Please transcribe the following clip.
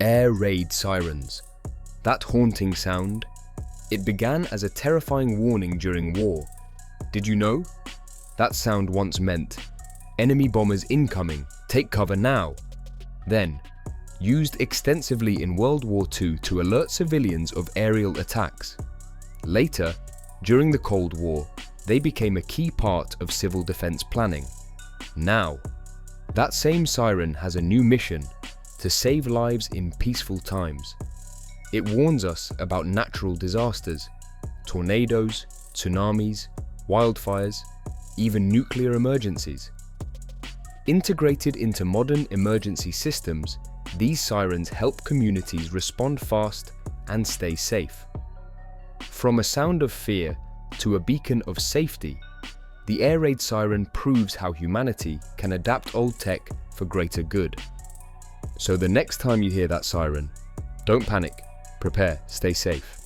Air raid sirens. That haunting sound. It began as a terrifying warning during war. Did you know? That sound once meant, enemy bombers incoming, take cover now. Then, used extensively in World War II to alert civilians of aerial attacks. Later, during the Cold War, they became a key part of civil defense planning. Now, that same siren has a new mission: to save lives in peaceful times. It warns us about natural disasters, tornadoes, tsunamis, wildfires, even nuclear emergencies. Integrated into modern emergency systems, these sirens help communities respond fast and stay safe. From a sound of fear to a beacon of safety, the air raid siren proves how humanity can adapt old tech for greater good. So the next time you hear that siren, don't panic, prepare, stay safe.